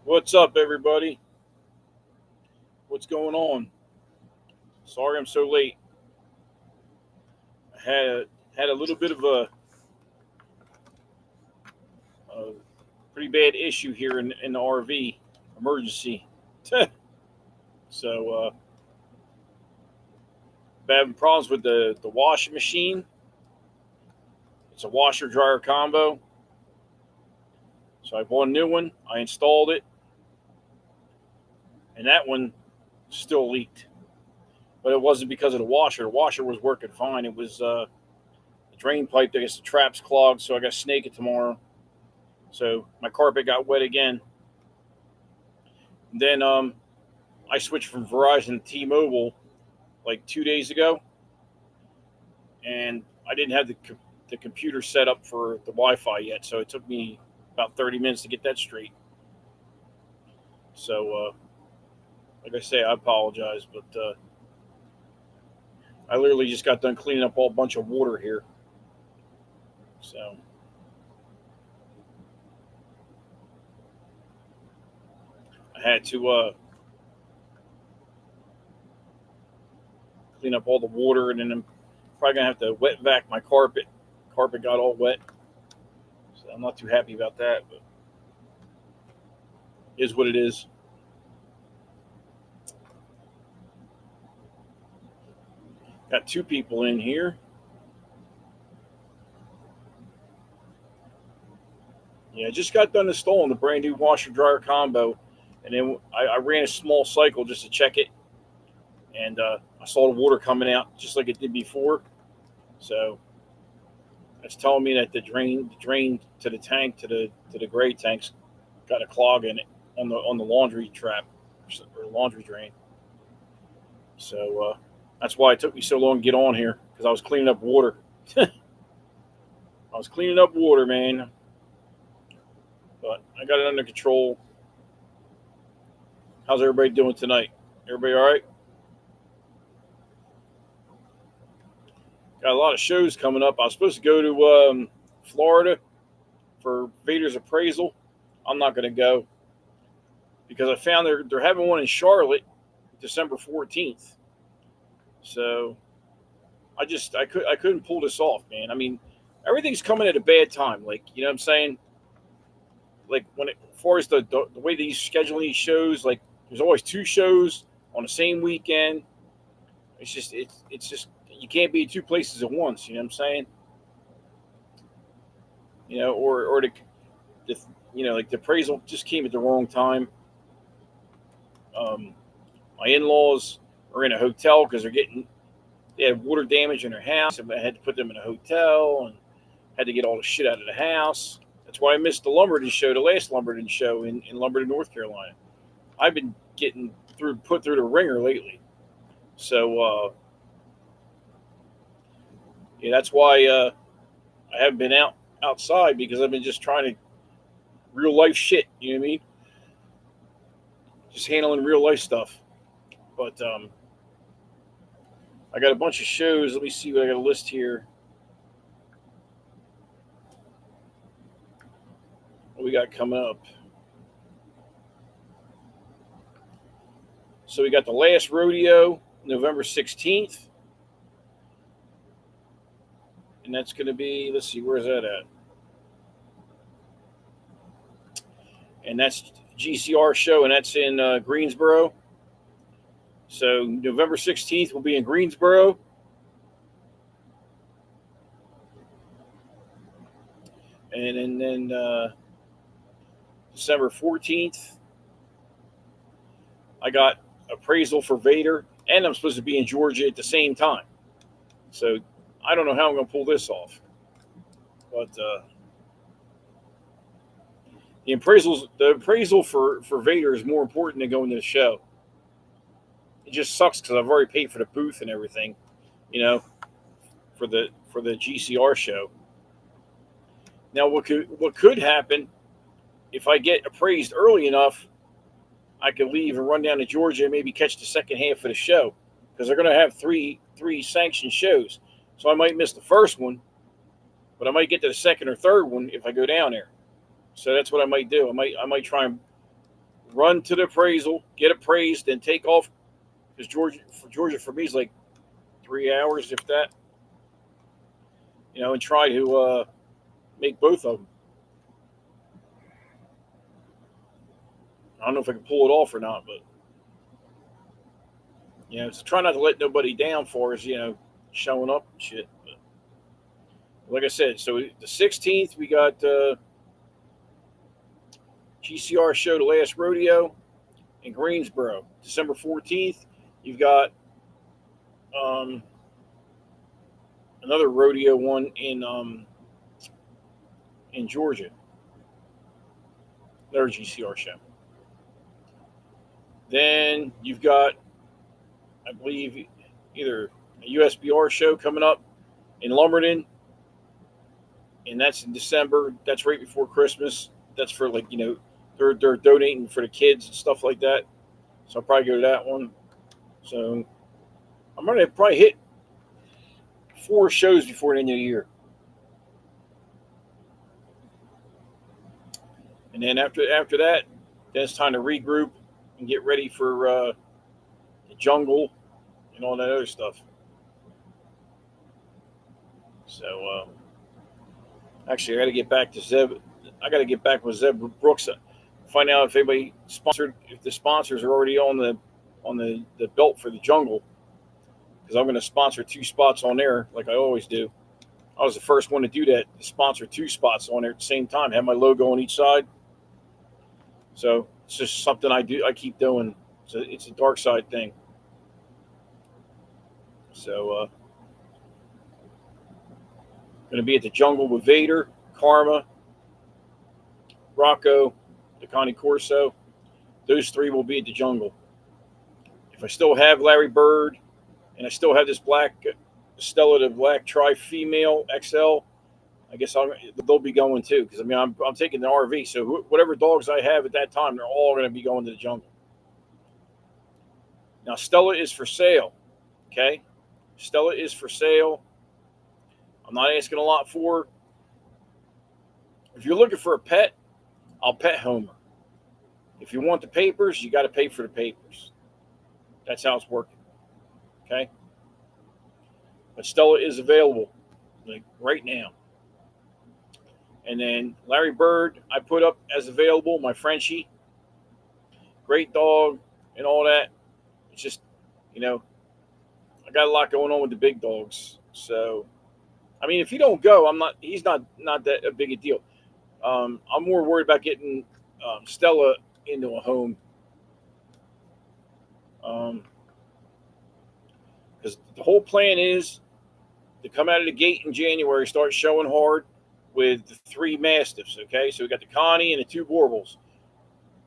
What's up, everybody? What's going on? Sorry I'm so late. I had a little bit of a pretty bad issue here in the RV emergency. so having problems with the washing machine. It's a washer dryer combo. So I bought a new one. I installed it, and that one still leaked. But it wasn't because of the washer. The washer was working fine. It was the drain pipe. I guess the trap's clogged, so I got to snake it tomorrow. So my carpet got wet again. Then I switched from Verizon to T-Mobile like 2 days ago, and I didn't have the computer set up for the Wi-Fi yet, so it took me about 30 minutes to get that straight. So, like I say, I apologize, but I literally just got done cleaning up a bunch of water here. So, I had to clean up all the water, and then I'm probably gonna have to wet vac my carpet. Carpet got all wet, so I'm not too happy about that, but it is what it is. Got two people in here. Yeah, I just got done installing the brand new washer dryer combo, and then I ran a small cycle just to check it, and I saw the water coming out just like it did before. So that's telling me that the drain to the tank to the gray tanks got a clog in it on the laundry trap or laundry drain. So that's why it took me so long to get on here because I was cleaning up water. I was cleaning up water, man, but I got it under control. How's everybody doing tonight? Everybody all right? Got a lot of shows coming up. I was supposed to go to Florida for Vader's appraisal. I'm not going to go because I found they're having one in Charlotte, December 14th. So I couldn't pull this off, man. I mean, everything's coming at a bad time. Like you know what I'm saying? Like as far as the way these scheduling these shows, like there's always two shows on the same weekend. It's just you can't be at two places at once. You know what I'm saying? Or the like the appraisal just came at the wrong time. Um, my in-laws are in a hotel because they had water damage in their house, and I had to put them in a hotel and had to get all the shit out of the house. That's why I missed the Lumberton show, the last Lumberton show in Lumberton, North Carolina. I've been getting put through the ringer lately, so yeah, that's why I haven't been outside because I've been just trying to real life shit. You know what I mean? Just handling real life stuff. But I got a bunch of shows. Let me see what I got a list here. What we got coming up? So we got the last rodeo, November 16th. And that's going to be, let's see, where's that at? And that's GCR show, and that's in Greensboro. So November 16th will be in Greensboro. And then December 14th, I got appraisal for Vader, and I'm supposed to be in Georgia at the same time. So I don't know how I'm going to pull this off. But the appraisal for Vader is more important than going to the show. It just sucks because I've already paid for the booth and everything, you know, for the GCR show. Now, what could happen if I get appraised early enough? I could leave and run down to Georgia and maybe catch the second half of the show because they're going to have three sanctioned shows. So I might miss the first one, but I might get to the second or third one if I go down there. So that's what I might do. I might try and run to the appraisal, get appraised, then take off. Because Georgia for me is like 3 hours, if that. And try to make both of them. I don't know if I can pull it off or not, but so try not to let nobody down for us, showing up and shit. But like I said, so the 16th we got GCR show, the last rodeo in Greensboro. December 14th, you've got um, another rodeo one in Georgia. Another GCR show. Then you've got, I believe, either a USBR show coming up in Lumberton, and that's in December. That's right before Christmas. That's for they're donating for the kids and stuff like that. So I'll probably go to that one. So I'm gonna probably hit 4 shows before the end of the year, and then after that, then it's time to regroup and get ready for the jungle and all that other stuff. So actually, I got to get back to Zeb. I got to get back with Zeb Brooks. Find out if anybody sponsored, if the sponsors are already on the belt for the jungle, because I'm going to sponsor 2 spots on there like I always do. I was the first one to do that, to sponsor 2 spots on there at the same time, have my logo on each side. So it's just something I do. I keep doing. It's a dark side thing. So going to be at the jungle with Vader, Karma, Rocco, the Connie Corso. Those 3 will be at the jungle. If I still have Larry Bird, and I still have this black Stella, the black tri female XL, I guess they'll be going too. Because I'm taking the RV, so whatever dogs I have at that time, they're all going to be going to the jungle. Now Stella is for sale. Okay, Stella is for sale. I'm not asking a lot for her. If you're looking for a pet, I'll pet Homer. If you want the papers, you got to pay for the papers. That's how it's working. Okay? But Stella is available, like right now. And then Larry Bird, I put up as available, my Frenchie. Great dog and all that. It's just, I got a lot going on with the big dogs. So, I mean, if he don't go, he's not that a big a deal. I'm more worried about getting Stella into a home. Because the whole plan is to come out of the gate in January, start showing hard with the 3 Mastiffs, okay? So we got the Connie and the 2 Borbles.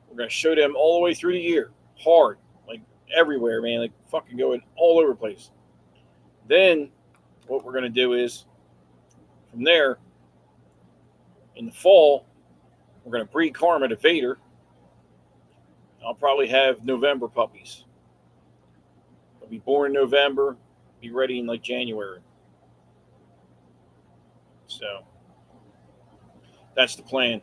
We're going to show them all the way through the year, hard, like everywhere, man, like fucking going all over the place. Then what we're going to do is, from there, in the fall, we're going to breed Karma to Vader. I'll probably have November puppies. They'll be born in November, be ready in like January. So that's the plan.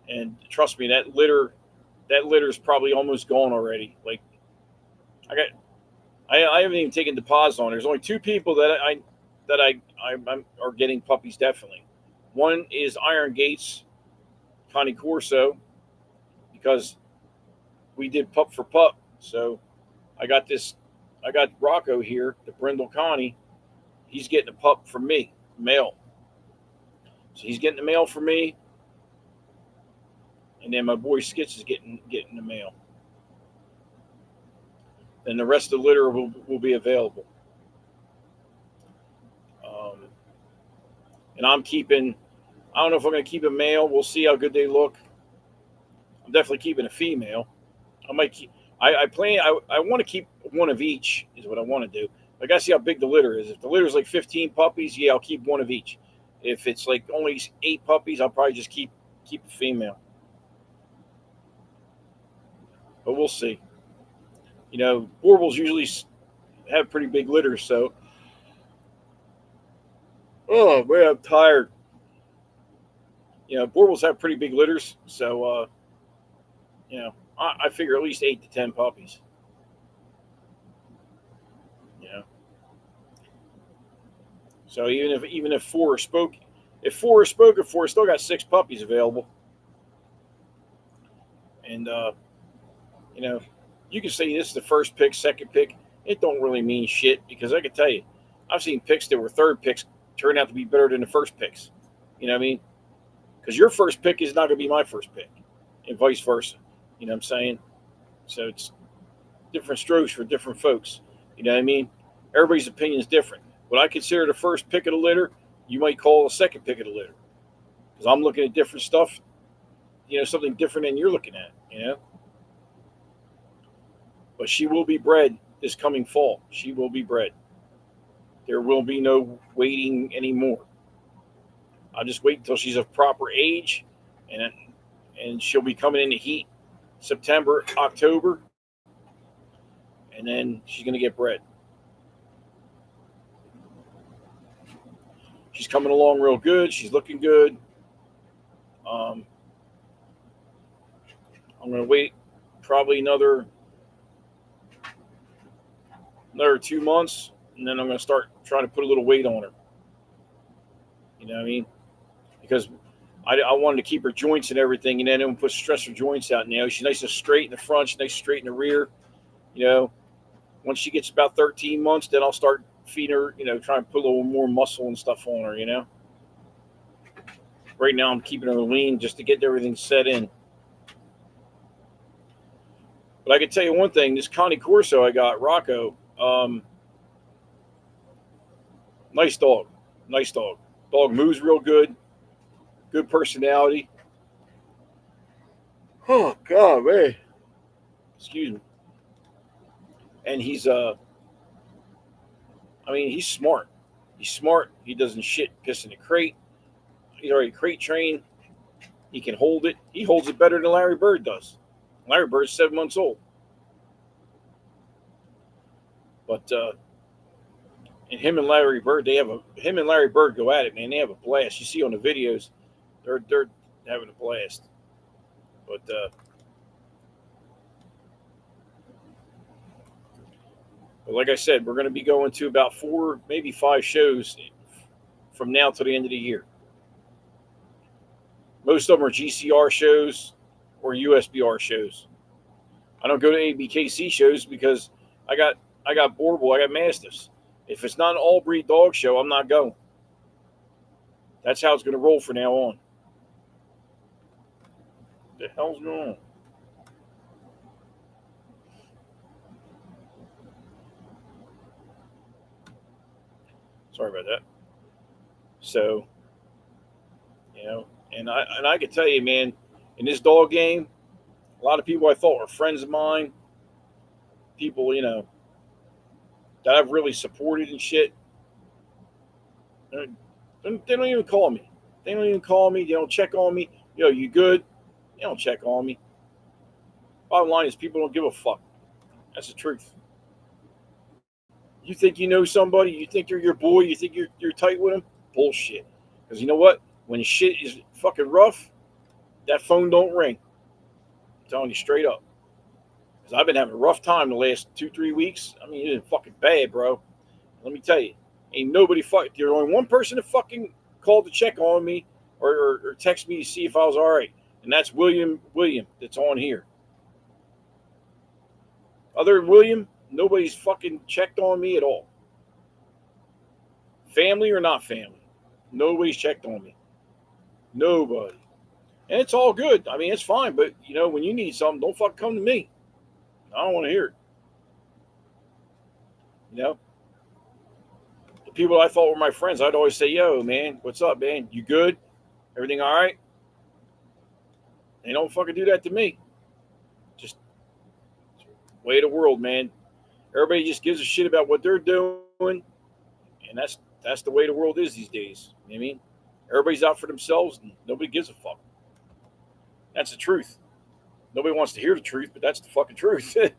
And trust me, that litter's probably almost gone already. Like I haven't even taken deposits on it. There's only 2 people that I'm are getting puppies definitely. One is Iron Gates, Connie Corso, because we did pup for pup. So I got Rocco here, the Brindle Connie. He's getting a pup from me, male. So he's getting the male from me, and then my boy Skitz is getting the male. Then the rest of the litter will be available. And I'm keeping. I don't know if I'm going to keep a male. We'll see how good they look. I'm definitely keeping a female. I might keep. I plan. I want to keep one of each. Is what I want to do. I got to see how big the litter is. If the litter's like 15 puppies, yeah, I'll keep one of each. If it's like only 8 puppies, I'll probably just keep a female. But we'll see. Borbles usually have pretty big litters, so. Oh man, I'm tired. Borbles have pretty big litters, so You know, I figure at least 8 to 10 puppies. You know, so even if four are spoken, if four are spoken for, still got 6 puppies available. And you know, you can say this is the first pick, second pick. It don't really mean shit because I can tell you, I've seen picks that were third picks turn out to be better than the first picks. You know what I mean? Because your first pick is not going to be my first pick, and vice versa. You know what I'm saying? So it's different strokes for different folks. You know what I mean? Everybody's opinion is different. What I consider the first pick of the litter, you might call the second pick of the litter because I'm looking at different stuff. You know, something different than you're looking at. You know, but she will be bred this coming fall. She will be bred. There will be no waiting anymore. I'll just wait until she's of proper age, and she'll be coming into heat September, October, and then she's going to get bred. She's coming along real good. She's looking good. Um, I'm going to wait probably another 2 months, and then I'm going to start trying to put a little weight on her. You know what I mean? Because I wanted to keep her joints and everything, and then I'm put stress her joints out. You know, she's nice and straight in the front, she's nice and straight in the rear. You know, once she gets about 13 months, then I'll start feeding her. You know, try and put a little more muscle and stuff on her. You know, right now I'm keeping her lean just to get everything set in. But I can tell you one thing: this Connie Corso I got, Rocco, nice dog, nice dog. Dog moves real good, good personality. Oh God, man, excuse me. And I mean, he's smart. He's smart. He doesn't shit piss in the crate. He's already crate trained. He can hold it. He holds it better than Larry Bird does. Larry Bird's 7 months old. But and him and Larry Bird, him and Larry Bird go at it, man. They have a blast. You see on the videos, they're having a blast. But like I said, we're going to be going to about 4, maybe 5 shows from now till the end of the year. Most of them are GCR shows or USBR shows. I don't go to ABKC shows because I got Borbal, I got Mastiffs. If it's not an all breed dog show, I'm not going. That's how it's going to roll from now on. What the hell's going on? Sorry about that. So, you know, and I can tell you, man, in this dog game, a lot of people I thought were friends of mine, people, you know, that I've really supported and shit, they don't even call me. They don't even call me. They don't check on me. Yo, you good? They don't check on me. Bottom line is people don't give a fuck. That's the truth. You think you know somebody, you think they're your boy, you think you're tight with them? Bullshit. Because you know what? When shit is fucking rough, that phone don't ring. I'm telling you straight up. Because I've been having a rough time the last 2-3 weeks. I mean, it's fucking bad, bro. Let me tell you, ain't nobody fuck. There's only one person that fucking called to check on me or text me to see if I was all right, and that's William. That's on here. Other than William, nobody's fucking checked on me at all. Family or not family, nobody's checked on me. Nobody. And it's all good. I mean, it's fine. But, you know, when you need something, don't fucking come to me. I don't want to hear it. You know? The people I thought were my friends, I'd always say, yo, man, what's up, man? You good? Everything all right? They don't fucking do that to me. Just way of the world, man. Everybody just gives a shit about what they're doing. And that's the way the world is these days. You know what I mean? Everybody's out for themselves and nobody gives a fuck. That's the truth. Nobody wants to hear the truth, but that's the fucking truth. You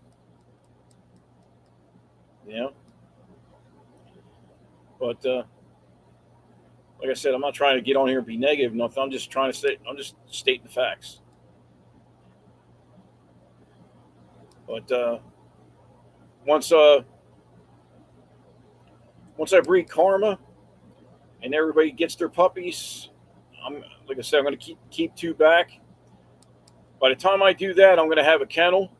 know? But like I said, I'm not trying to get on here and be negative. Nothing. I'm just stating the facts. But once uh, once I breed Karma and everybody gets their puppies, I'm like I said, I'm going to keep two back. By the time I do that, I'm going to have a kennel,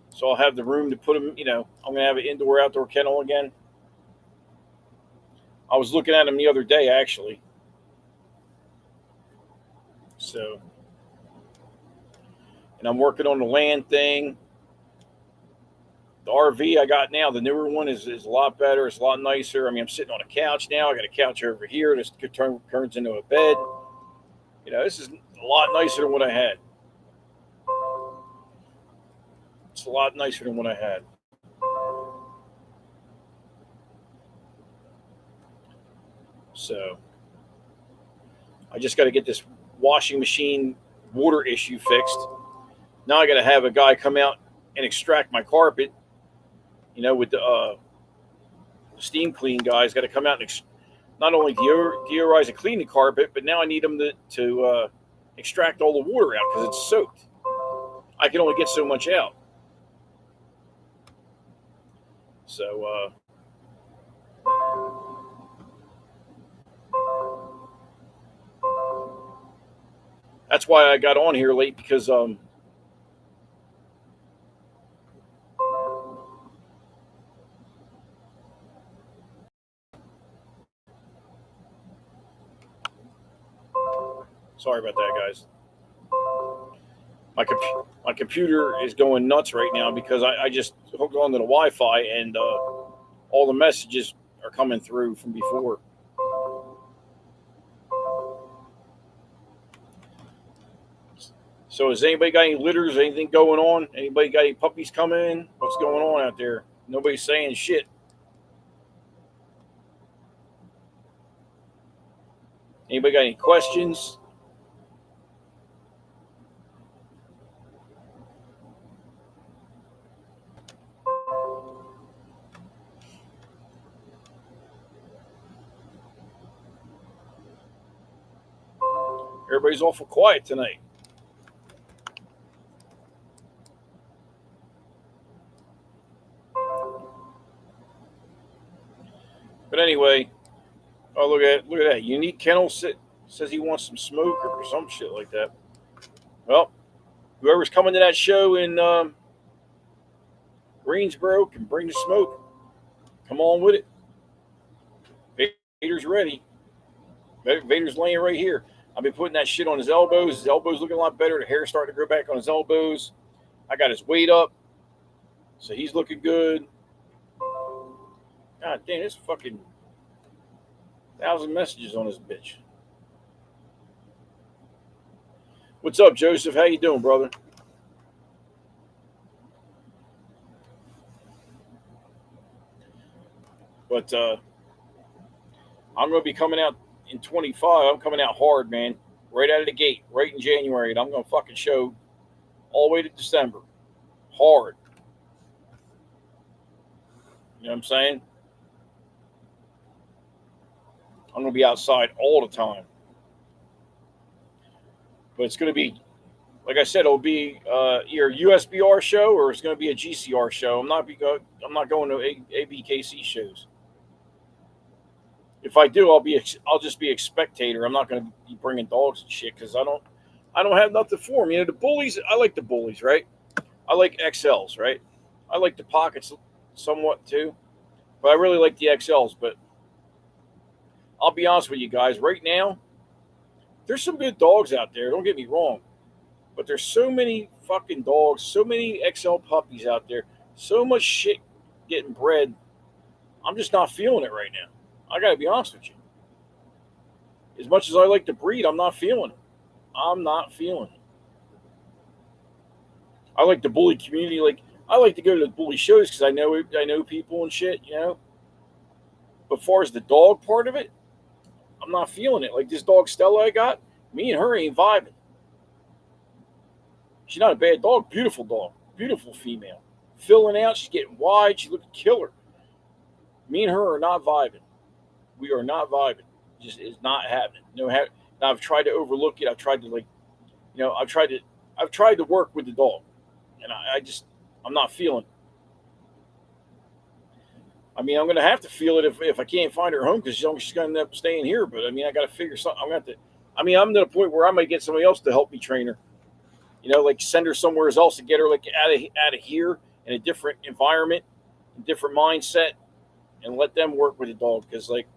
so I'll have the room to put them. I'm going to have an indoor outdoor kennel again. I was looking at them the other day actually. So, and I'm working on the land thing. The RV I got now, the newer one, is a lot better. It's a lot nicer. I mean, I'm sitting on a couch now. I got a couch over here. This turns into a bed. This is a lot nicer than what I had. It's a lot nicer than what I had. So I just got to get this washing machine water issue fixed. Now I got to have a guy come out and extract my carpet. With the steam clean guys, got to come out and not only deodorize and clean the carpet, but now I need them to extract all the water out because it's soaked. I can only get so much out. So that's why I got on here late because sorry about that, guys. My computer is going nuts right now because I just hooked onto the Wi-Fi and all the messages are coming through from before. So has anybody got any litters, anything going on? Anybody got any puppies coming in? What's going on out there? Nobody's saying shit. Anybody got any questions? Everybody's awful quiet tonight. But anyway, oh look at that. Unique Kennel says he wants some smoke or some shit like that. Well, whoever's coming to that show in Greensboro can bring the smoke. Come on with it. Vader's ready. Vader's laying right here. I've been putting that shit on his elbows. His elbows looking a lot better. The hair's starting to grow back on his elbows. I got his weight up, so he's looking good. God damn, there's fucking 1,000 messages on this bitch. What's up, Joseph? How you doing, brother? But I'm going to be coming out in 25. I'm coming out hard, man. Right out of the gate, right in January. And I'm going to fucking show all the way to December. Hard. You know what I'm saying? I'm going to be outside all the time. But it's going to be, like I said, it'll be either a USBR show or it's going to be a GCR show. I'm not going to ABKC shows. If I do, I'll just be a spectator. I'm not going to be bringing dogs and shit because I don't have nothing for them. The bullies. I like the bullies, right? I like XLs, right? I like the pockets somewhat too, but I really like the XLs. But I'll be honest with you guys. Right now, there's some good dogs out there. Don't get me wrong, but there's so many fucking dogs, so many XL puppies out there, so much shit getting bred. I'm just not feeling it right now. I got to be honest with you. As much as I like to breed, I'm not feeling it. I'm not feeling it. I like the bully community. Like I like to go to the bully shows because I know people and shit, But as far as the dog part of it, I'm not feeling it. Like this dog Stella I got, me and her ain't vibing. She's not a bad dog. Beautiful dog. Beautiful female. Filling out. She's getting wide. She looking killer. Me and her are not vibing. We are not vibing. Just is not happening. Now I've tried to overlook it. I've tried to I've tried to work with the dog, and I just I'm not feeling. I mean, I'm going to have to feel it if I can't find her home because she's going to end up staying here. But I mean, I got to figure something. I'm going to have to. I mean, I'm to the point where I might get somebody else to help me train her. Like send her somewhere else to get her like out of here in a different environment, different mindset, and let them work with the dog because like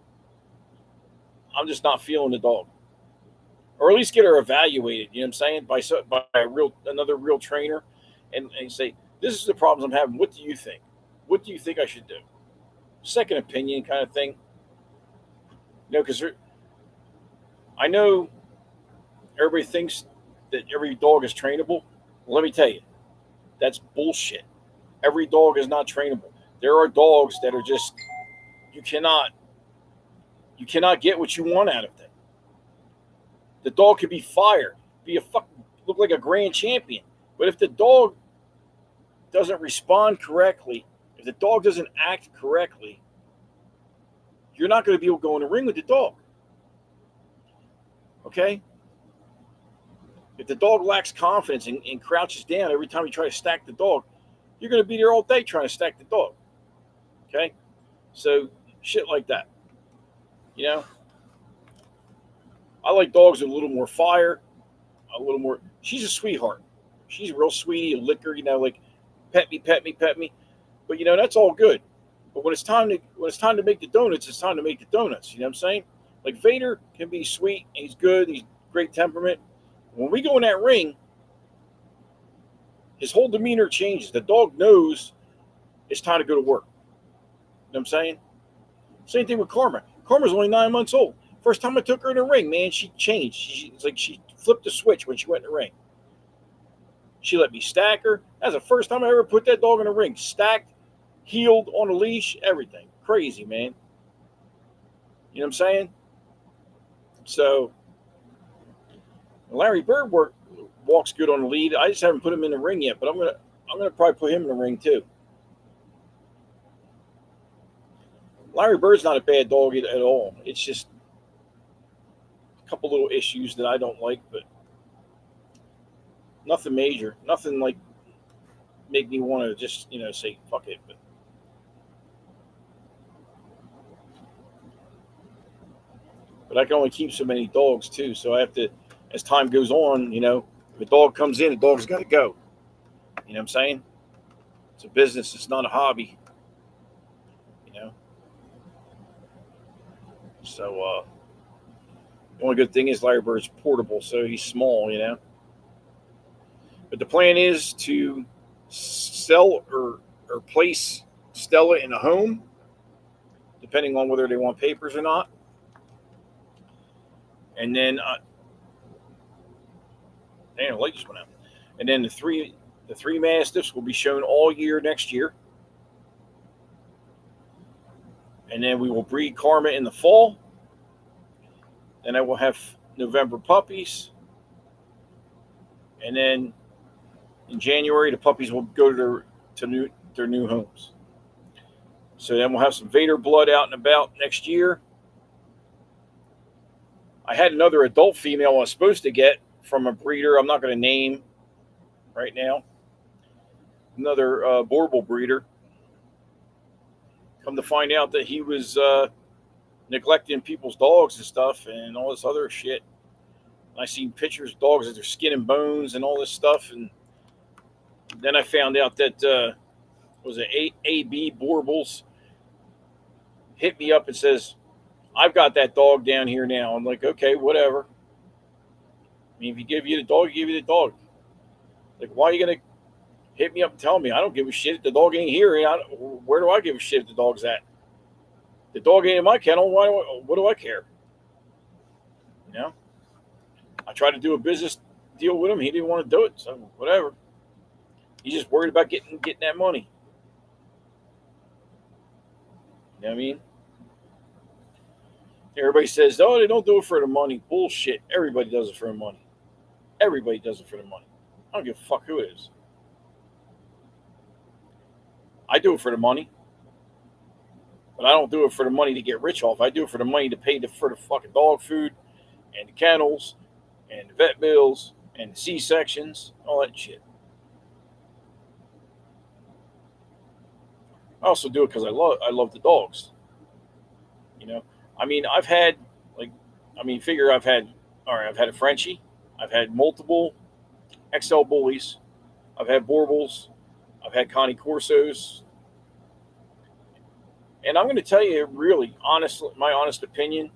I'm just not feeling the dog, or at least get her evaluated. You know what I'm saying by another real trainer, and say this is the problems I'm having. What do you think? What do you think I should do? Second opinion kind of thing. Because I know everybody thinks that every dog is trainable. Well, let me tell you, that's bullshit. Every dog is not trainable. There are dogs that are just you cannot get what you want out of them. The dog could be fire, be a fucking look like a grand champion, but if the dog doesn't respond correctly, if the dog doesn't act correctly, you're not going to be able to go in the ring with the dog. Okay? If the dog lacks confidence and crouches down every time you try to stack the dog, you're going to be there all day trying to stack the dog. Okay? So, shit like that. I like dogs with a little more fire, a little more. She's a sweetheart. She's a real sweetie, a licker, like pet me, pet me, pet me. But that's all good. But when it's time to make the donuts, it's time to make the donuts. You know what I'm saying? Like Vader can be sweet, and he's good, he's great temperament. When we go in that ring, his whole demeanor changes. The dog knows it's time to go to work. You know what I'm saying? Same thing with Karma. Karma's only 9 months old. First time I took her in the ring, man, she changed. It's like she flipped the switch when she went in the ring. She let me stack her. That's the first time I ever put that dog in the ring. Stacked, heeled, on a leash, everything. Crazy, man. You know what I'm saying? So, Larry Bird walks good on the lead. I just haven't put him in the ring yet, but I'm gonna probably put him in the ring too. Larry Bird's not a bad dog at all. It's just a couple little issues that I don't like, but nothing major. Nothing like make me want to just say fuck it. But I can only keep so many dogs too, so I have to. As time goes on, if a dog comes in, the dog's got to go. You know what I'm saying? It's a business. It's not a hobby. So the only good thing is Larry Bird's portable, so he's small. But the plan is to sell or place Stella in a home, depending on whether they want papers or not. And then, damn, the light just went out. And then the three Mastiffs will be shown all year next year. And then we will breed Karma in the fall. Then I will have November puppies. And then in January, the puppies will go to their new homes. So then we'll have some Vader blood out and about next year. I had another adult female I was supposed to get from a breeder I'm not going to name right now. Another Borbal breeder. Come to find out that he was neglecting people's dogs and stuff and all this other shit. And I seen pictures of dogs that their skin and bones and all this stuff. And then I found out that was it AB Borbals hit me up and says, I've got that dog down here now. I'm like, okay, whatever. I mean, if he give you the dog, he give you the dog. Like, why are you going to hit me up and tell me? I don't give a shit if the dog ain't here. Where do I give a shit if the dog's at? The dog ain't in my kennel. What do I care? I tried to do a business deal with him. He didn't want to do it, so whatever. He's just worried about getting that money. You know what I mean? Everybody says, oh, they don't do it for the money. Bullshit. Everybody does it for the money. Everybody does it for the money. I don't give a fuck who it is. I do it for the money. But I don't do it for the money to get rich off. I do it for the money to pay for the fucking dog food and the kennels and the vet bills and the C-sections, all that shit. also do it because I love the dogs. You know, I mean, I've had like, I mean, figure I've had, all right, I've had a Frenchie, I've had multiple XL bullies, I've had Borbles, I've had Connie Corsos, and I'm going to tell you, really, honestly, my honest opinion,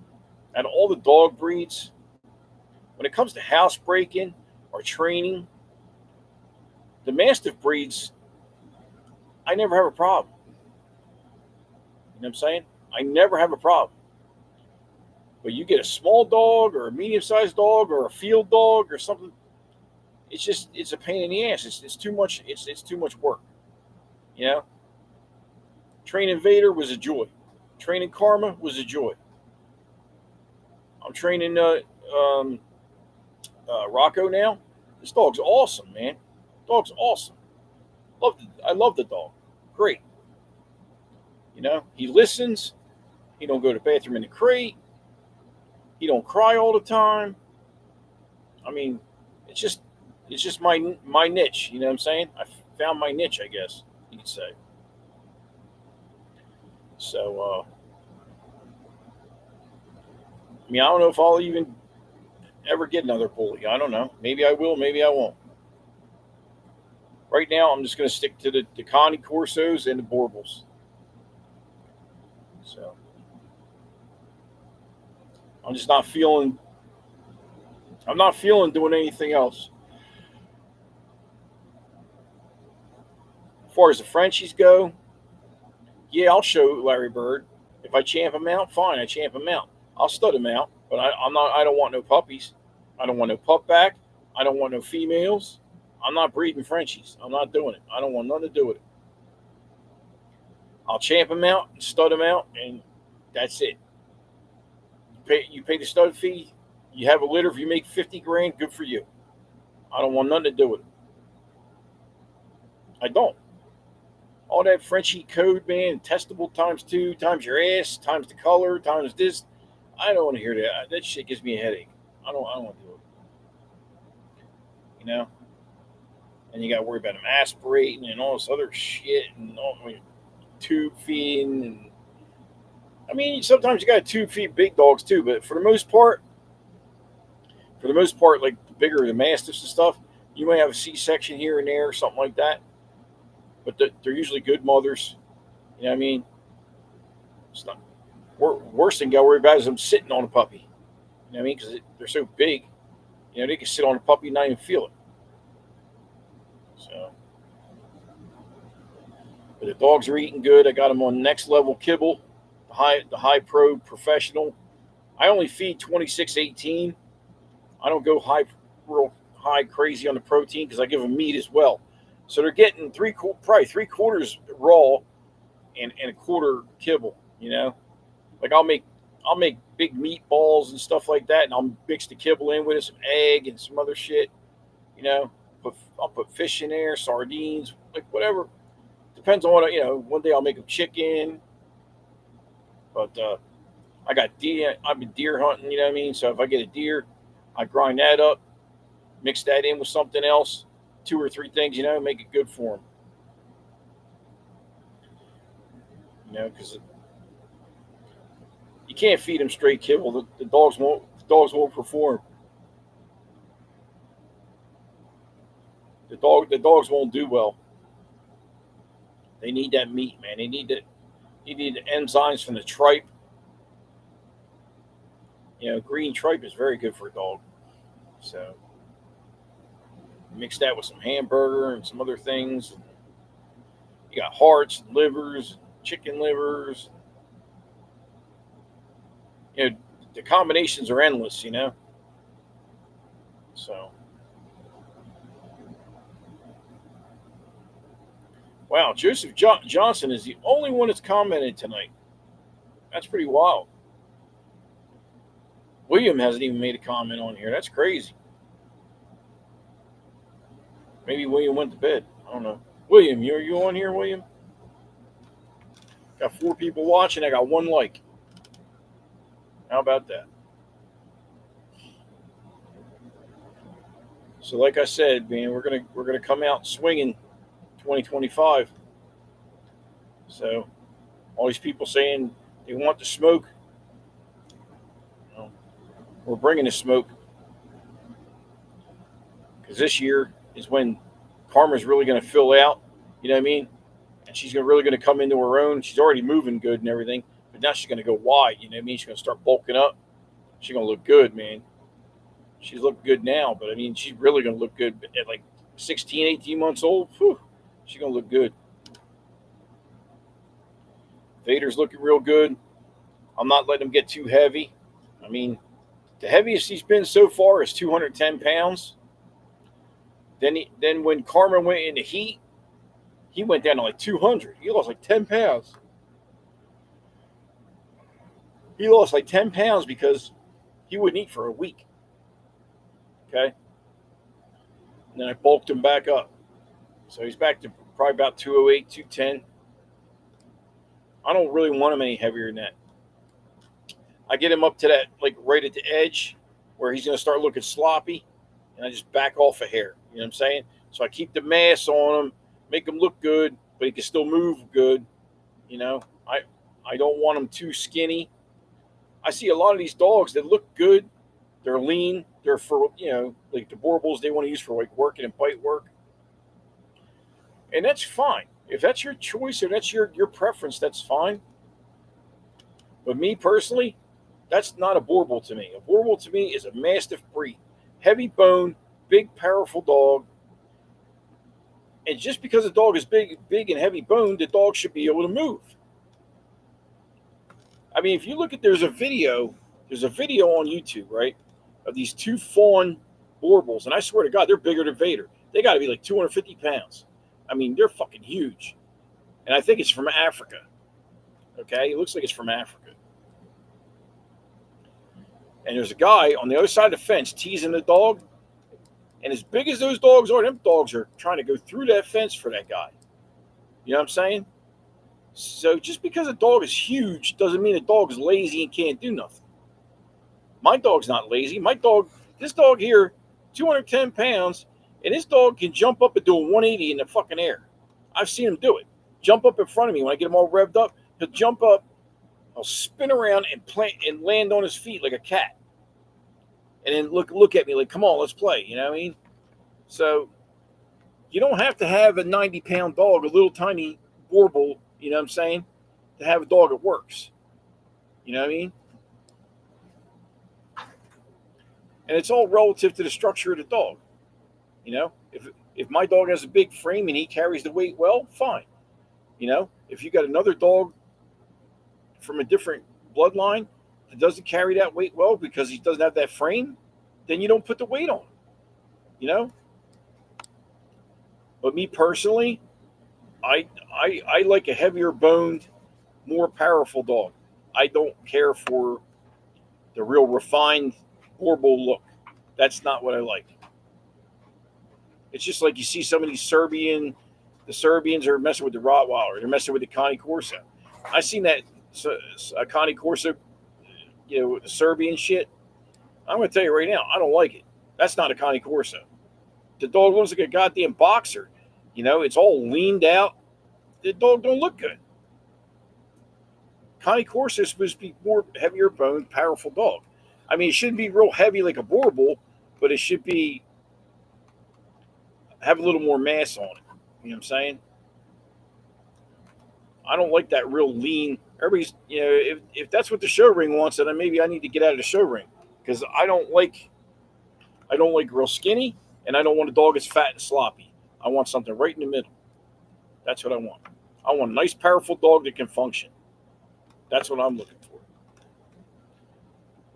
out of all the dog breeds, when it comes to housebreaking or training, the Mastiff breeds, I never have a problem. You know what I'm saying? I never have a problem. But you get a small dog or a medium-sized dog or a field dog or something, it's a pain in the ass. It's too much. It's too much work. You know, training Vader was a joy. Training Karma was a joy. I'm training um, Rocco now. This dog's awesome, man. Dog's awesome. I love the dog. Great. You know, he listens. He don't go to the bathroom in the crate. He don't cry all the time. I mean, it's just it's just my niche. You know what I'm saying? I found my niche, I guess you could say. So, I mean, I don't know if I'll even ever get another bully. I don't know. Maybe I will. Maybe I won't. Right now, I'm just going to stick to the Connie Corsos and the Borbles. So I'm just not feeling. I'm not feeling doing anything else. As far as the Frenchies go, yeah, I'll show Larry Bird. If I champ him out, fine, I champ him out. I'll stud him out, but I'm not. I don't want no puppies. I don't want no pup back. I don't want no females. I'm not breeding Frenchies. I'm not doing it. I don't want nothing to do with it. I'll champ him out, stud him out, and that's it. You pay the stud fee. You have a litter. If you make 50 grand, good for you. I don't want nothing to do with it. I don't. All that Frenchie code, man, testable times two, times your ass, times the color, times this. I don't want to hear that. That shit gives me a headache. I don't want to do it. You know? And you got to worry about them aspirating and all this other shit and all tube feeding. And I mean, sometimes you got to tube feed big dogs too, but for the most part, like the bigger the mastiffs and stuff, you may have a C-section here and there or something like that. But they're usually good mothers. You know what I mean? It's not worse than got worried about is them sitting on a puppy. You know what I mean? Because they're so big. You know, they can sit on a puppy and not even feel it. So, but the dogs are eating good. I got them on next level kibble, the high pro professional. I only feed 2618. I don't go real high crazy on the protein because I give them meat as well. So they're getting probably 3/4 raw and a quarter kibble. You know, like I'll make big meatballs and stuff like that, and I'll mix the kibble in with it, some egg and some other shit. You know, I'll put fish in there, sardines, like whatever. Depends on what. One day I'll make them chicken, but I got deer. I've been deer hunting. You know what I mean? So if I get a deer, I grind that up, mix that in with something else, two or three things. Make it good for them. Because you can't feed them straight kibble. The dogs won't. The dogs won't perform. The dogs won't do well. They need that meat, man. They need that. You need the enzymes from the tripe. Green tripe is very good for a dog. So mix that with some hamburger and some other things. You got hearts, livers, chicken livers. The combinations are endless. So wow, Joseph Johnson is the only one that's commented tonight. That's pretty wild. William hasn't even made a comment on here. That's crazy. Maybe William went to bed. I don't know. William, you on here, William? Got 4 people watching. I got 1 like. How about that? So, like I said, man, we're gonna come out swinging 2025. So So all these people saying they want the smoke, you know, we're bringing the smoke because this year is when Karma's really going to fill out. You know what I mean? And she's really going to come into her own. She's already moving good and everything, but now she's going to go wide. You know what I mean? She's going to start bulking up. She's going to look good, man. She's looking good now, but I mean, she's really going to look good at like 16, 18 months old. Whew, she's going to look good. Vader's looking real good. I'm not letting him get too heavy. I mean, the heaviest he's been so far is 210 pounds. Then when Karma went into heat, he went down to like 200. He lost like 10 pounds. He lost like 10 pounds because he wouldn't eat for a week. Okay? And then I bulked him back up. So he's back to probably about 208, 210. I don't really want him any heavier than that. I get him up to that, like right at the edge where he's going to start looking sloppy, and I just back off a hair. You know what I'm saying? So I keep the mass on him, make him look good, but he can still move good. You know, I don't want him too skinny. I see a lot of these dogs that look good. They're lean. They're for, you know, like the Borbals they want to use for like working and bite work. And that's fine. If that's your choice or that's your preference, that's fine. But me personally, that's not a Borbal to me. A Borbal to me is a Mastiff breed. Heavy bone, big, powerful dog. And just because a dog is big and heavy boned, the dog should be able to move. I mean, if you look at there's a video on YouTube, right, of these two fawn Borbals, and I swear to God, they're bigger than Vader. They got to be like 250 pounds. I mean, they're fucking huge. And I think it's from Africa. Okay? It looks like it's from Africa. And there's a guy on the other side of the fence teasing the dog. And as big as those dogs are, them dogs are trying to go through that fence for that guy. You know what I'm saying? So just because a dog is huge doesn't mean a dog is lazy and can't do nothing. My dog's not lazy. This dog here, 210 pounds, and this dog can jump up and do a 180 in the fucking air. I've seen him do it. Jump up in front of me when I get him all revved up. He'll jump up, I'll spin around and land on his feet like a cat. And then look at me like, come on, let's play. You know what I mean? So you don't have to have a 90-pound dog, a little tiny Borbal, you know what I'm saying, to have a dog that works. You know what I mean? And it's all relative to the structure of the dog. You know, if my dog has a big frame and he carries the weight well, fine. You know, if you got another dog from a different bloodline that doesn't carry that weight well because he doesn't have that frame, then you don't put the weight on. You know? But me personally, I like a heavier boned, more powerful dog. I don't care for the real refined Borbal look. That's not what I like. It's just like you see some of these the Serbians are messing with the Rottweiler. They're messing with the Cane Corso. I seen that a Cane Corso, you know, the Serbian shit. I'm going to tell you right now, I don't like it. That's not a Cane Corso. The dog looks like a goddamn boxer. You know, it's all leaned out. The dog don't look good. Cane Corso is supposed to be more heavier boned, powerful dog. I mean, it shouldn't be real heavy like a Borbal, but it should be have a little more mass on it. You know what I'm saying? I don't like that real lean. Everybody's, you know, if that's what the show ring wants, then maybe I need to get out of the show ring because I don't like real skinny, and I don't want a dog that's fat and sloppy. I want something right in the middle. That's what I want. I want a nice, powerful dog that can function. That's what I'm looking for.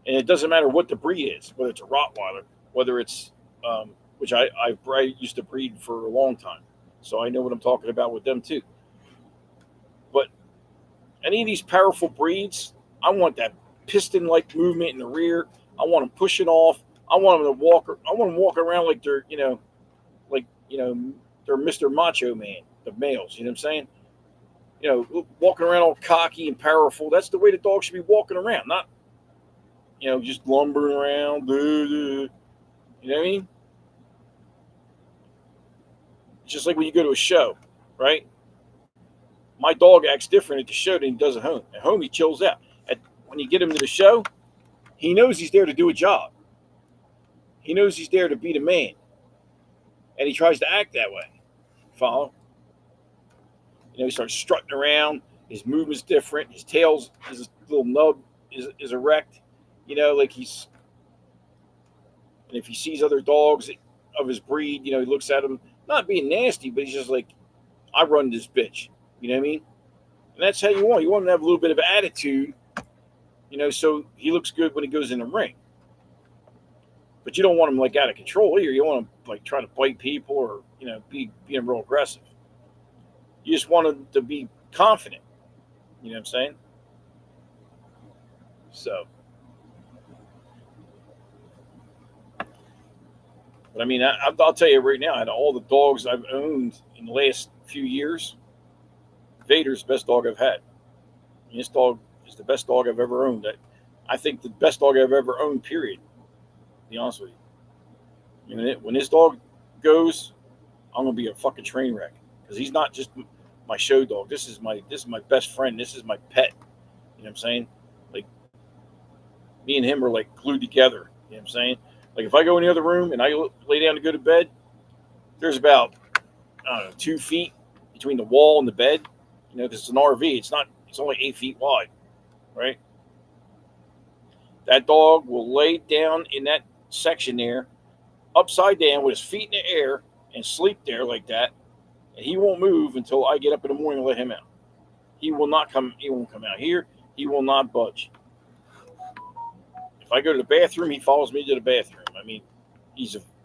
And it doesn't matter what the breed is, whether it's a Rottweiler, whether it's which I used to breed for a long time, so I know what I'm talking about with them too. But any of these powerful breeds, I want that piston-like movement in the rear. I want them pushing off. I want them to walk. I want them walking around like they're, they're Mr. Macho Man, the males. You know what I'm saying? You know, walking around all cocky and powerful. That's the way the dog should be walking around, not, you know, just lumbering around. You know what I mean? Just like when you go to a show, right? My dog acts different at the show than he does at home. At home, he chills out. When you get him to the show, he knows he's there to do a job. He knows he's there to be the man, and he tries to act that way. Follow? He starts strutting around. His movement's different. His tail's, his little nub is erect. Like he's. And if he sees other dogs of his breed, he looks at them, not being nasty, but he's just like, I run this bitch. You know what I mean? And that's how you want. You want him to have a little bit of attitude, so he looks good when he goes in the ring. But you don't want him like out of control either. You don't want him like trying to bite people or, being real aggressive. You just want him to be confident. You know what I'm saying? So. But I mean, I'll tell you right now, out of all the dogs I've owned in the last few years, Vader's the best dog I've had. And this dog is the best dog I've ever owned. I think the best dog I've ever owned, period. To be honest with you. When this dog goes, I'm going to be a fucking train wreck. Because he's not just my show dog. This is my best friend. This is my pet. You know what I'm saying? Like, me and him are like glued together. You know what I'm saying? Like, if I go in the other room and I lay down to go to bed, there's about, 2 feet between the wall and the bed. Because it's an RV. It's only 8 feet wide, right? That dog will lay down in that section there, upside down with his feet in the air, and sleep there like that. And he won't move until I get up in the morning and let him out. He won't come out here. He will not budge. If I go to the bathroom, he follows me to the bathroom. I mean,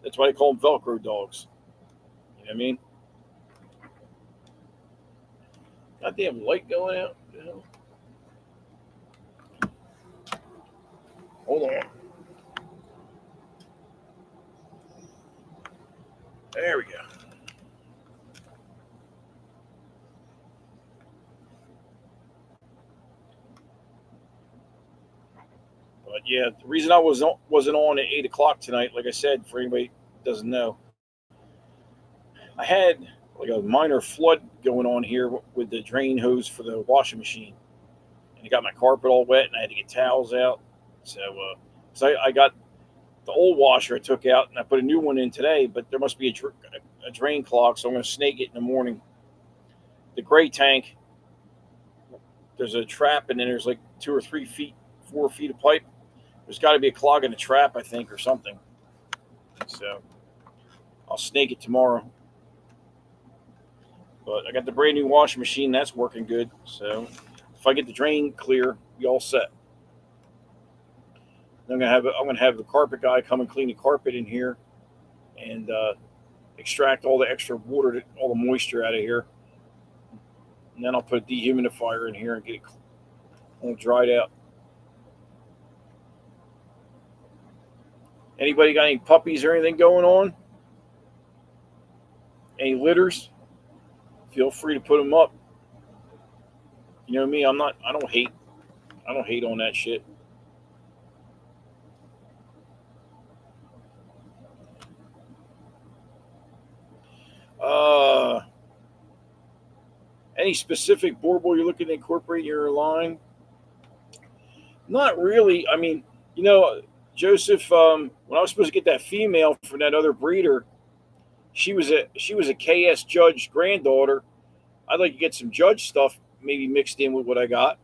that's why they call them Velcro dogs. You know what I mean? Goddamn light going out. Hold on. There we go. But yeah, the reason I wasn't on at 8 o'clock tonight, like I said, for anybody who doesn't know, I had like a minor flood going on here with the drain hose for the washing machine, and it got my carpet all wet, and I had to get towels out. So I got the old washer I took out, and I put a new one in today. But there must be a drain clog, so I'm going to snake it in the morning. The gray tank, there's a trap, and then there's like 2 or 3 feet, 4 feet of pipe. There's got to be a clog in the trap, I think, or something. So I'll snake it tomorrow. But I got the brand new washing machine. That's working good. So if I get the drain clear, we all set. I'm gonna have the carpet guy come and clean the carpet in here, and extract all the extra water, all the moisture out of here. And then I'll put a dehumidifier in here and get it all dried out. Anybody got any puppies or anything going on? Any litters? Feel free to put them up. You know me, I don't hate on that shit. Any specific Borbor you're looking to incorporate in your line? Not really. I mean, Joseph, when I was supposed to get that female from that other breeder, she was a KS Judge granddaughter. I'd like to get some Judge stuff maybe mixed in with what I got.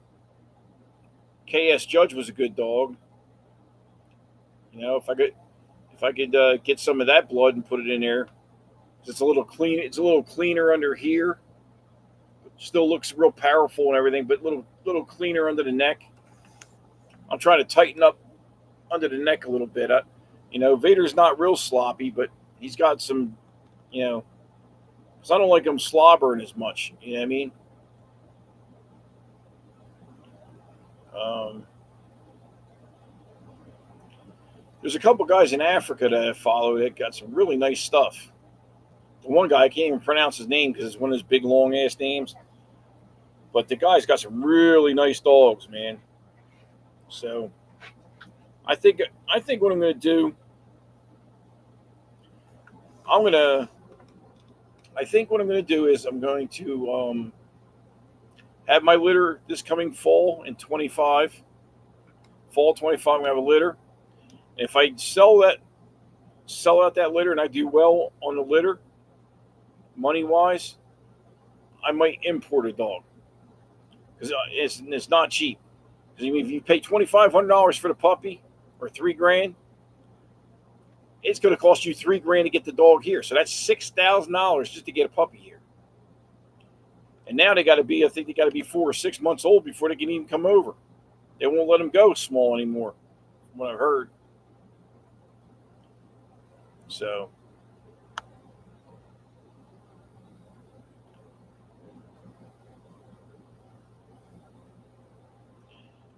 KS Judge was a good dog. If I could get some of that blood and put it in there, it's a little clean. It's a little cleaner under here. Still looks real powerful and everything, but little cleaner under the neck. I'm trying to tighten up under the neck a little bit. Vader's not real sloppy, but he's got some, because I don't like him slobbering as much. You know what I mean? There's a couple guys in Africa that I follow that got some really nice stuff. The one guy, I can't even pronounce his name because it's one of his big long ass names. But the guy's got some really nice dogs, man. So I think what I'm going to do, I think what I'm going to do is I'm going to have my litter this coming fall in 25. Fall 25, I'm gonna have a litter. And if I sell out that litter and I do well on the litter, money wise, I might import a dog because it's not cheap. Because if you pay $2,500 for the puppy or $3,000, it's going to cost you $3,000 to get the dog here. So that's $6,000 just to get a puppy here. And now they got to be, I think they got to be 4 or 6 months old before they can even come over. They won't let them go small anymore, from what I've heard. So,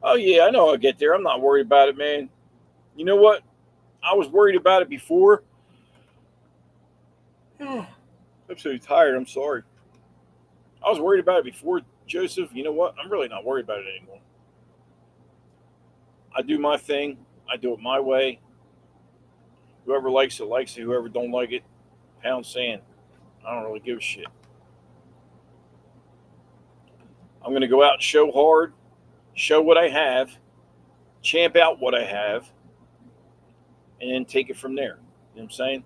oh yeah, I know I'll get there. I'm not worried about it, man. You know what? I was worried about it before. I'm so tired. I'm sorry. I was worried about it before, Joseph. You know what? I'm really not worried about it anymore. I do my thing. I do it my way. Whoever likes it, likes it. Whoever don't like it, pound sand. I don't really give a shit. I'm going to go out and show hard, show what I have, champ out what I have, and then take it from there. You know what I'm saying?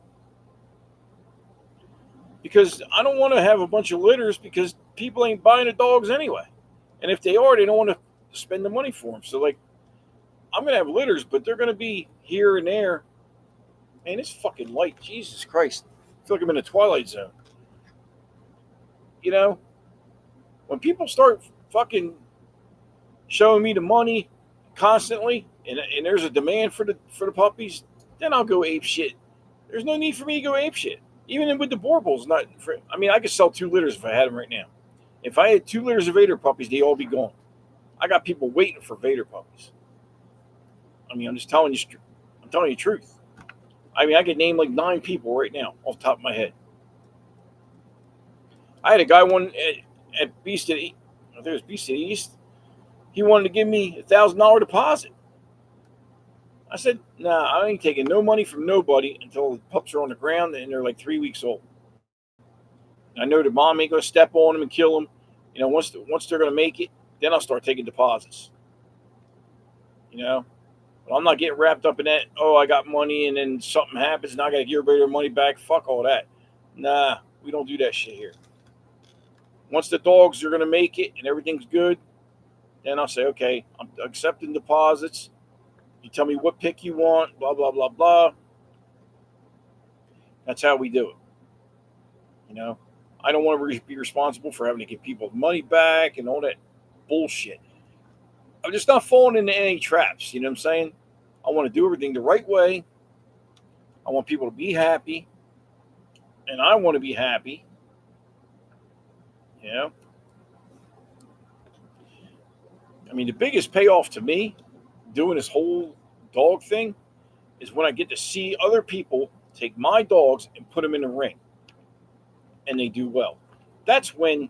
Because I don't want to have a bunch of litters because people ain't buying the dogs anyway. And if they are, they don't want to spend the money for them. So, like, I'm going to have litters, but they're going to be here and there. Man, it's fucking light. Jesus Christ. I feel like I'm in a twilight zone. You know, when people start fucking showing me the money constantly and there's a demand for the puppies, then I'll go ape shit. There's no need for me to go ape shit. Even with the Borbals, I could sell 2 litters if I had them right now. If I had 2 litters of Vader puppies, they'd all be gone. I got people waiting for Vader puppies. I mean, I'm telling you the truth. I mean, I could name like 9 people right now off the top of my head. I had a guy at Beast of the, I think it was Beast of the East. He wanted to give me $1,000 deposit. I said, nah, I ain't taking no money from nobody until the pups are on the ground and they're like 3 weeks old. I know the mom ain't going to step on them and kill them. You know, once they're going to make it, then I'll start taking deposits. You know, but I'm not getting wrapped up in that. Oh, I got money and then something happens and I got to give everybody their money back. Fuck all that. Nah, we don't do that shit here. Once the dogs are going to make it and everything's good, then I'll say, okay, I'm accepting deposits. You tell me what pick you want, blah, blah, blah, blah. That's how we do it. You know, I don't want to be responsible for having to give people money back and all that bullshit. I'm just not falling into any traps. You know what I'm saying? I want to do everything the right way. I want people to be happy. And I want to be happy. You know? I mean, the biggest payoff to me doing this whole dog thing is when I get to see other people take my dogs and put them in the ring. And they do well. That's the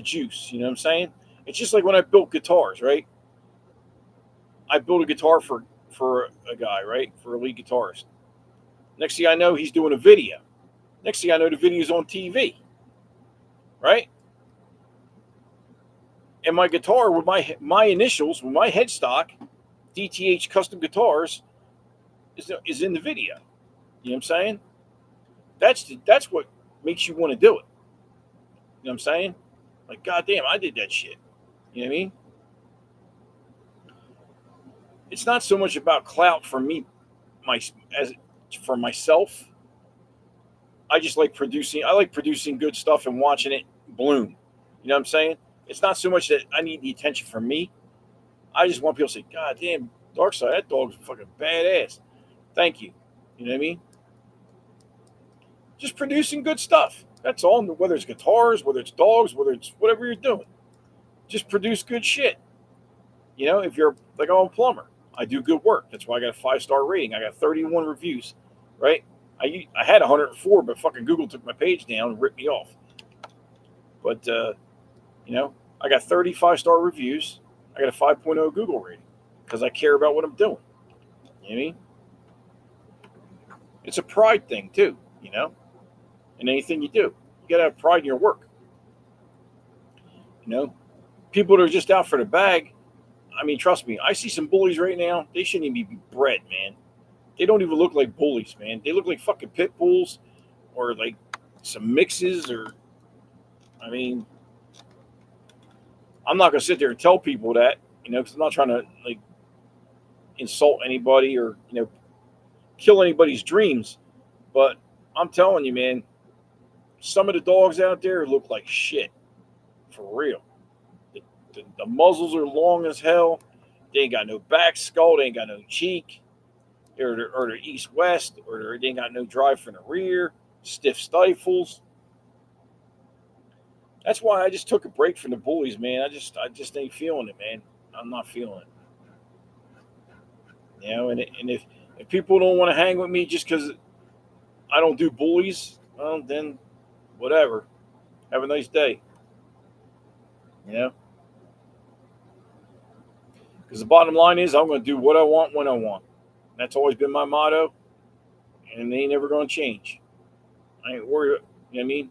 juice. You know what I'm saying? It's just like when I built guitars, right? I built a guitar for a guy, right? For a lead guitarist. Next thing I know, he's doing a video. Next thing I know, the video's on TV, right? And my guitar with my initials, with my headstock, DTH Custom Guitars, is in the video. You know what I'm saying? That's what makes you want to do it. You know what I'm saying? Like, goddamn, I did that shit. You know what I mean? It's not so much about clout for me, as for myself. I just like producing. I like producing good stuff and watching it bloom. You know what I'm saying? It's not so much that I need the attention from me. I just want people to say, God damn, Darkside, that dog's fucking badass. Thank you. You know what I mean? Just producing good stuff. That's all. Whether it's guitars, whether it's dogs, whether it's whatever you're doing. Just produce good shit. You know, if you're like, I'm a plumber, I do good work. That's why I got a 5-star rating. I got 31 reviews, right? I had 104, but fucking Google took my page down and ripped me off. But, you know, I got 35-star reviews. I got a 5.0 Google rating because I care about what I'm doing. You know what I mean? It's a pride thing, too, you know? In anything you do, you got to have pride in your work. You know, people that are just out for the bag. I mean, trust me, I see some bullies right now. They shouldn't even be bred, man. They don't even look like bullies, man. They look like fucking pit bulls or like some mixes or, I mean, I'm not going to sit there and tell people that, because I'm not trying to like insult anybody or, kill anybody's dreams. But I'm telling you, man, some of the dogs out there look like shit. For real. The muzzles are long as hell. They ain't got no back skull. They ain't got no cheek. Or they're east-west. Or they ain't got no drive from the rear. Stiff stifles. That's why I just took a break from the bullies, man. I just ain't feeling it, man. I'm not feeling it. And if people don't want to hang with me just because I don't do bullies, well, then whatever. Have a nice day. Because the bottom line is I'm going to do what I want when I want. That's always been my motto, and they ain't never going to change. I ain't worried. You know what I mean?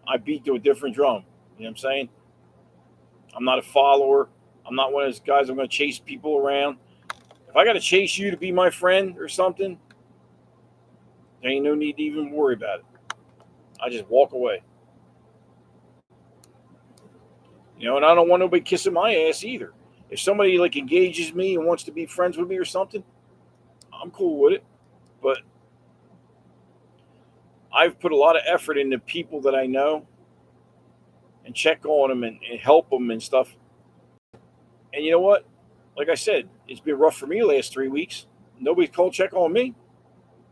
I beat to a different drum. You know what I'm saying? I'm not a follower. I'm not one of those guys I'm going to chase people around. If I got to chase you to be my friend or something, there ain't no need to even worry about it. I just walk away. And I don't want nobody kissing my ass either. If somebody like engages me and wants to be friends with me or something, I'm cool with it. But I've put a lot of effort into people that I know and check on them and help them and stuff. And you know what? Like I said, it's been rough for me the last 3 weeks. Nobody's called check on me.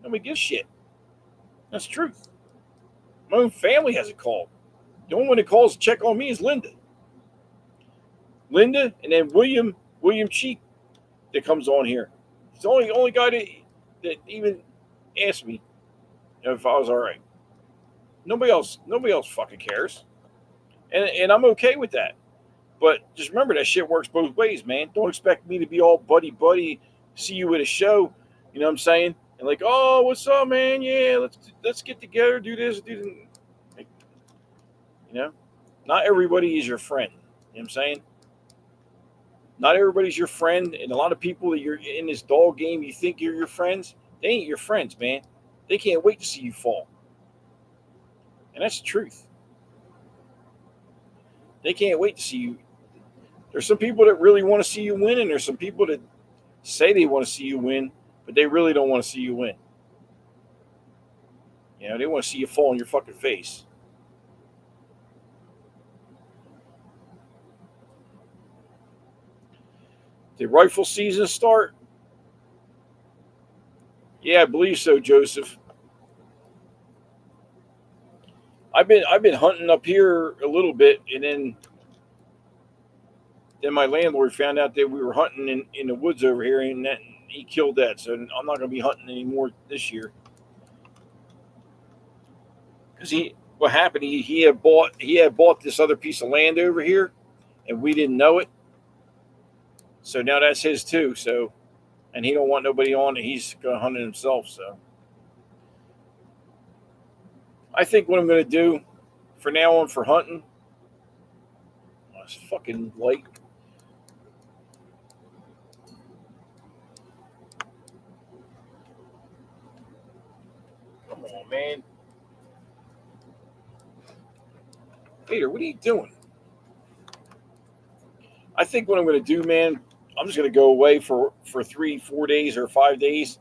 Nobody gives shit. That's the truth. My own family hasn't called. The only one that calls to check on me is Linda. Linda and then William Cheek that comes on here. He's the only guy that even asked me if I was all right. Nobody else fucking cares. And I'm okay with that. But just remember that shit works both ways, man. Don't expect me to be all buddy, see you at a show, you know what I'm saying? And like, oh, what's up, man? Yeah, let's get together, do this, do that. Like, not everybody is your friend. You know what I'm saying? Not everybody's your friend, and a lot of people that you're in this dog game, you think you're your friends, they ain't your friends, man. They can't wait to see you fall. And that's the truth. They can't wait to see you. There's some people that really want to see you win, and there's some people that say they want to see you win, but they really don't want to see you win. They want to see you fall in your fucking face. The rifle season start? Yeah, I believe so, Joseph. I've been hunting up here a little bit, and then my landlord found out that we were hunting in the woods over here, and he killed that. So I'm not going to be hunting anymore this year. Because what happened? He had bought this other piece of land over here, and we didn't know it. So now that's his too. So, and he don't want nobody on it. He's going to hunt it himself. So, I think what I'm going to do for now on for hunting, it's fucking light. Come on, man. Peter, what are you doing? I think what I'm going to do, man, I'm just going to go away for 3-4 days or 5 days,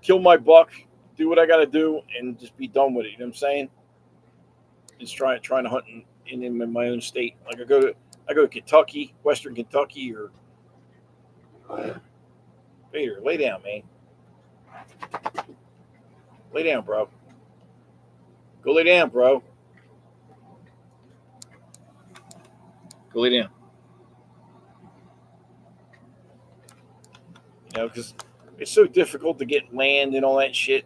kill my buck, do what I got to do, and just be done with it. You know what I'm saying? Just trying to hunt in my own state. Like I go to Kentucky, Western Kentucky, or Peter, lay down, man. Lay down, bro. Go lay down, bro. Go lay down. Because it's so difficult to get land and all that shit.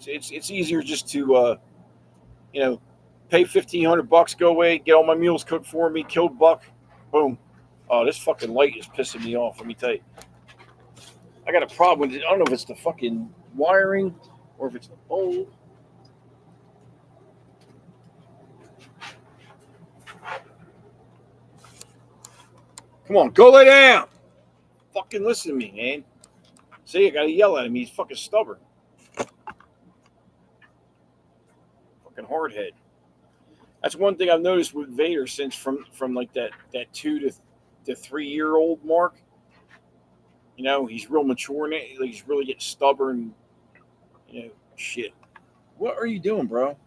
It's easier just to pay $1,500, go away, get all my meals cooked for me, kill buck, boom. Oh, this fucking light is pissing me off. Let me tell you, I got a problem with it. I don't know if it's the fucking wiring or if it's the bulb. Come on, go lay down. Fucking listen to me, man. See, I gotta yell at him. He's fucking stubborn. Fucking hardhead. That's one thing I've noticed with Vader since from like that 2 to 3 year old mark. You know, he's real mature now. Like he's really getting stubborn. You know, shit. What are you doing, bro?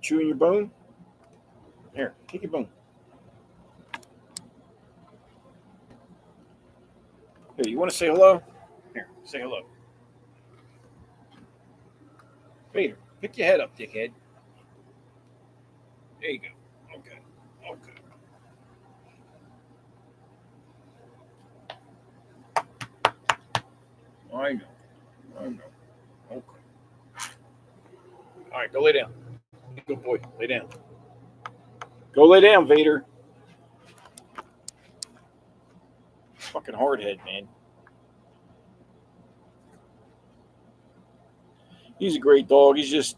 Chewing your bone? Here, take your bone. Here, you want to say hello? Here, say hello. Vader, pick your head up, dickhead. There you go. Okay. Okay. I know. I know. Okay. All right, go lay down. Good boy. Lay down. Go lay down, Vader. Fucking hardhead, man. He's a great dog. He's just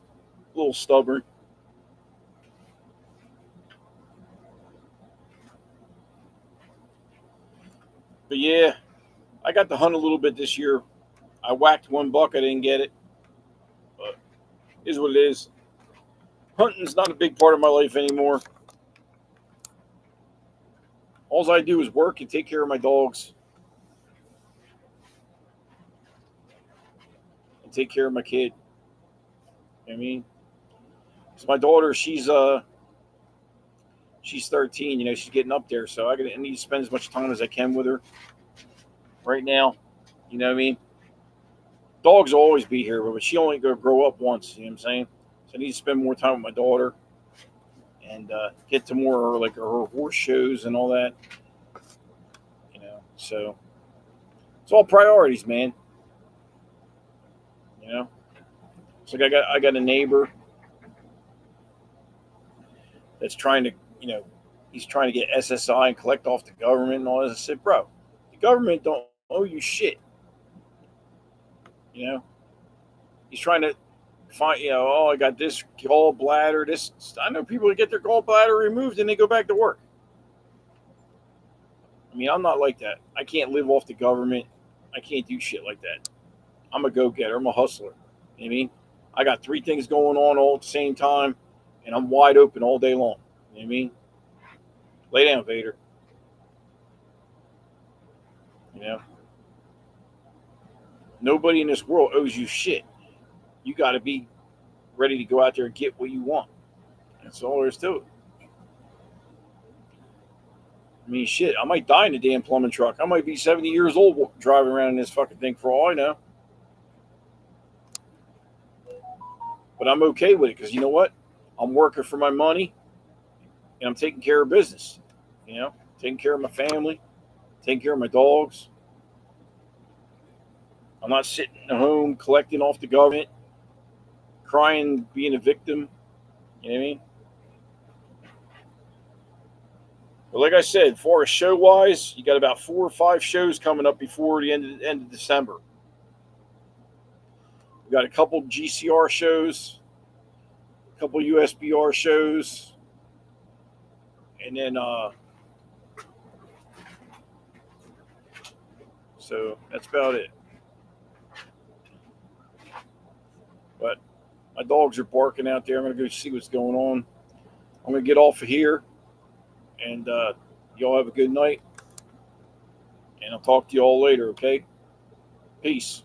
a little stubborn. But yeah, I got to hunt a little bit this year. I whacked one buck. I didn't get it. But it is what it is. Hunting's not a big part of my life anymore. All I do is work and take care of my dogs and take care of my kid. You know what I mean, so my daughter, she's 13. You know, she's getting up there, so I need to spend as much time as I can with her right now. You know what I mean? Dogs will always be here, but she only going to grow up once. You know what I'm saying? So I need to spend more time with my daughter and get to more like her horse shows and all that. You know, so it's all priorities, man. You know, it's like I got a neighbor that's trying to, you know, he's trying to get SSI and collect off the government and all this. I said, bro, the government don't owe you shit. You know, he's trying to find, you know, oh, I got this gallbladder. This, I know people that get their gallbladder removed and they go back to work. I mean, I'm not like that. I can't live off the government. I can't do shit like that. I'm a go-getter. I'm a hustler. You know what I mean? I got three things going on all at the same time, and I'm wide open all day long. You know what I mean? Lay down, Vader. You know? Nobody in this world owes you shit. You got to be ready to go out there and get what you want. That's all there is to it. I mean, shit, I might die in the damn plumbing truck. I might be 70 years old driving around in this fucking thing for all I know. But I'm okay with it because you know what? I'm working for my money and I'm taking care of business. You know, taking care of my family, taking care of my dogs. I'm not sitting at home collecting off the government, crying, being a victim. You know what I mean? But like I said, for a show wise, you got about 4 or 5 shows coming up before the end of December. We got a couple GCR shows, a couple USBR shows, and then so that's about it. But my dogs are barking out there. I'm gonna go see what's going on. I'm gonna get off of here, and y'all have a good night. And I'll talk to you all later. Okay? Peace.